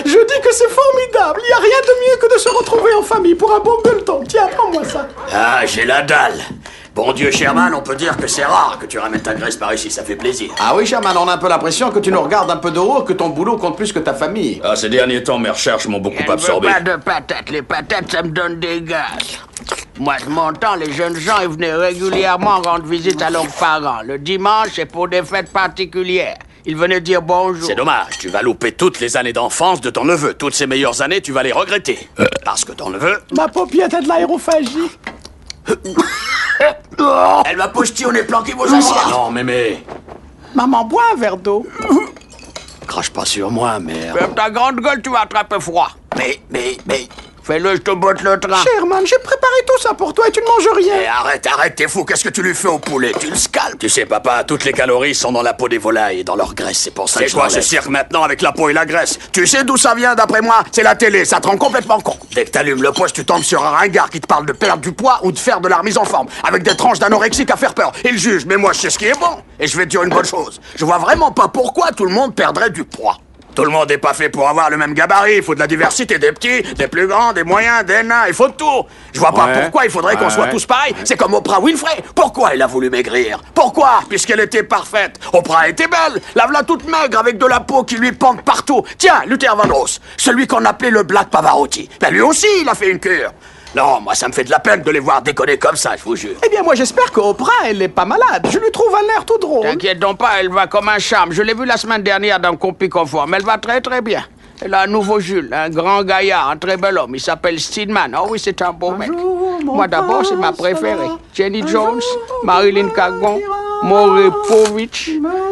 Je dis que c'est formidable. Il n'y a rien de mieux que de se retrouver en famille pour un bon gueuleton. Tiens, prends-moi ça. Ah, j'ai la dalle. Bon Dieu, Sherman, on peut dire que c'est rare que tu ramènes ta graisse par ici, ça fait plaisir. Ah oui, Sherman, on a un peu l'impression que tu nous regardes un peu de haut, que ton boulot compte plus que ta famille. Ah, ces derniers temps, mes recherches m'ont beaucoup absorbé. Pas de patates. Les patates, ça me donne des gaz. Moi, de mon temps, les jeunes gens, ils venaient régulièrement rendre visite à leurs parents. Le dimanche, c'est pour des fêtes particulières. Ils venaient dire bonjour. C'est dommage, tu vas louper toutes les années d'enfance de ton neveu. Toutes ces meilleures années, tu vas les regretter. Parce que ton neveu... Ma paupiette a de l'aérophagie. Elle m'a postillonné, planqué vos assiettes. Non, mémé. Maman, bois un verre d'eau. Crache pas sur moi, merde. Ferme ta grande gueule, tu vas attraper froid. Mais... Fais-le, je te botte le train. Sherman, j'ai préparé tout ça pour toi et tu ne manges rien. Eh, arrête, t'es fou, qu'est-ce que tu lui fais au poulet? Tu le scalpes? Tu sais, papa, toutes les calories sont dans la peau des volailles et dans leur graisse, c'est pour ça que je quoi ce cirque maintenant avec la peau et la graisse? Tu sais d'où ça vient, d'après moi? C'est la télé, ça te rend complètement con. Dès que t'allumes le poste, tu tombes sur un ringard qui te parle de perdre du poids ou de faire de la remise en forme, avec des tranches d'anorexique à faire peur. Il juge, mais moi je sais ce qui est bon. Et je vais te dire une bonne chose, je vois vraiment pas pourquoi tout le monde perdrait du poids. Tout le monde n'est pas fait pour avoir le même gabarit. Il faut de la diversité, des petits, des plus grands, des moyens, des nains. Il faut de tout. Je vois pas pourquoi il faudrait qu'on soit tous pareils. C'est comme Oprah Winfrey. Pourquoi elle a voulu maigrir? Pourquoi? Puisqu'elle était parfaite. Oprah était belle. La voilà toute maigre avec de la peau qui lui pend partout. Tiens, Luther Vandross, celui qu'on appelait le Black Pavarotti. Ben lui aussi, il a fait une cure. Non, moi, ça me fait de la peine de les voir déconner comme ça, je vous jure. Eh bien, moi, j'espère que Oprah, elle est pas malade. Je lui trouve un air tout drôle. T'inquiète donc pas, elle va comme un charme. Je l'ai vue la semaine dernière dans Compi Confort, mais elle va très très bien. Elle a un nouveau Jules, un grand gaillard, un très bel homme. Il s'appelle Steedman. Oh oui, c'est un beau mec. Moi d'abord, c'est ma préférée. Jenny Jones, Marilyn Cagon, Maury Povich,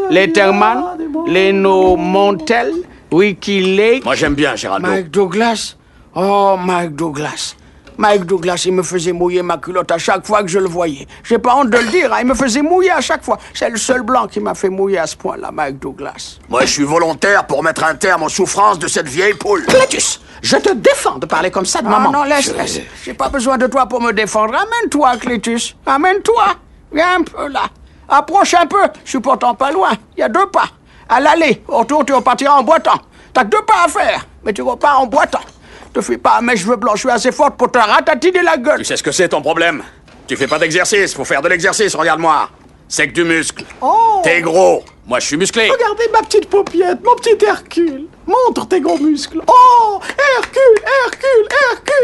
Letterman, Leno Montel, Ricky Lake. Moi, j'aime bien Géraldo. Mike Douglas. Oh, Mike Douglas. Mike Douglas, il me faisait mouiller ma culotte à chaque fois que je le voyais. J'ai pas honte de le dire, hein, il me faisait mouiller à chaque fois. C'est le seul blanc qui m'a fait mouiller à ce point-là, Mike Douglas. Moi, je suis volontaire pour mettre un terme aux souffrances de cette vieille poule. Clétus, je te défends de parler comme ça de maman. Non, laisse. J'ai pas besoin de toi pour me défendre. Amène-toi, Clétus. Amène-toi. Viens un peu là. Approche un peu. Je suis pourtant pas loin. Il y a 2 pas. À l'aller, au retour, tu repartiras en boitant. T'as que 2 pas à faire, mais tu repars en boitant. Te fais pas à mes cheveux blancs, je suis assez forte pour te ratatiner la gueule. Tu sais ce que c'est ton problème? Tu fais pas d'exercice, faut faire de l'exercice, regarde-moi. C'est que du muscle. Oh. T'es gros. Moi, je suis musclé. Regardez ma petite paupiette, mon petit Hercule. Montre tes gros muscles. Oh, Hercule.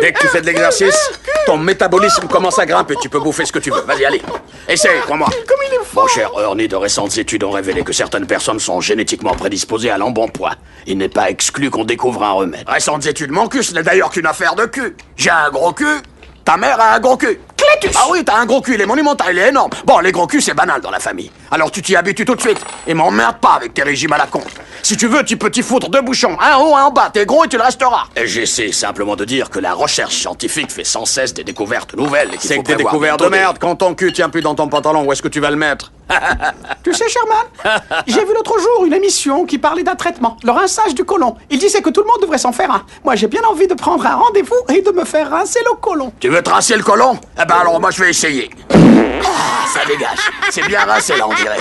Dès que tu fais de l'exercice, ton métabolisme commence à grimper. Tu peux bouffer ce que tu veux. Vas-y, allez. Essaye, crois-moi. Comme il est fort. Mon cher Ernie, de récentes études ont révélé que certaines personnes sont génétiquement prédisposées à l'embonpoint. Il n'est pas exclu qu'on découvre un remède. Récentes études, mon cul, ce n'est d'ailleurs qu'une affaire de cul. J'ai un gros cul. Ta mère a un gros cul. Clétus! Ah oui, t'as un gros cul, il est monumental, il est énorme. Bon, les gros culs, c'est banal dans la famille. Alors tu t'y habitues tout de suite. Et m'emmerde pas avec tes régimes à la con. Si tu veux, tu peux t'y foutre 2 bouchons. Un en haut, un en bas. T'es gros et tu le resteras. Et j'essaie simplement de dire que la recherche scientifique fait sans cesse des découvertes nouvelles. C'est que des découvertes de merde. Quand ton cul tient plus dans ton pantalon, où est-ce que tu vas le mettre? Tu sais, Sherman, j'ai vu l'autre jour une émission qui parlait d'un traitement, le rinçage du côlon. Il disait que tout le monde devrait s'en faire un. Moi, j'ai bien envie de prendre un rendez-vous et de me faire rincer le côlon. Tu veux te rincer le côlon? Eh ben alors moi je vais essayer. Ça dégage. C'est bien rincé là, on dirait.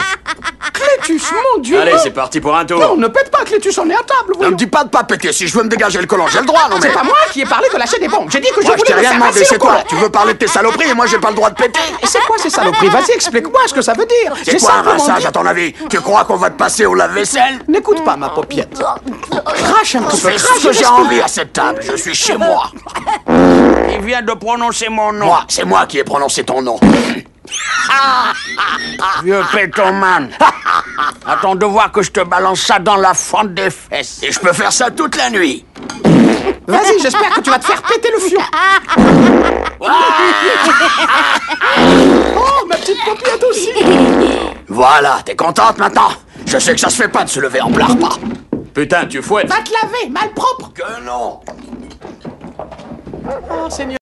Clétus, mon Dieu! Allez, c'est parti pour un tour. Non, ne pète pas, Clétus, on est à table, Ne voyons. me dis pas de pas péter. Si je veux me dégager le côlon, j'ai le droit, non mais... C'est pas moi qui ai parlé de lâcher des bombes. J'ai dit que Moi, je je t'ai voulais me rien faire demandé, rincer c'est le toi. côlon. Tu veux parler de tes saloperies et moi j'ai pas le droit de péter. Et c'est quoi ces saloperies? Vas-y, explique-moi ce que ça veut dire. C'est J'ai quoi un simplement rinçage dit- à ton avis? Tu crois qu'on va te passer au lave-vaisselle? N'écoute pas ma paupiette. Crache un peu, Fais crache, ce que j'ai respire. envie à cette table. Je suis chez moi. Il vient de prononcer mon nom. Moi, c'est moi qui ai prononcé ton nom. Vieux pétoman. Attends de voir que je te balance ça dans la fente des fesses. Et je peux faire ça toute la nuit. Vas-y, j'espère que tu vas te faire péter le fion. Oh, ma petite paupiette aussi. Voilà, t'es contente maintenant? Je sais que ça se fait pas de se lever en plein repas. Putain, tu fouettes. Va te laver, malpropre. Que non. Oh, Seigneur.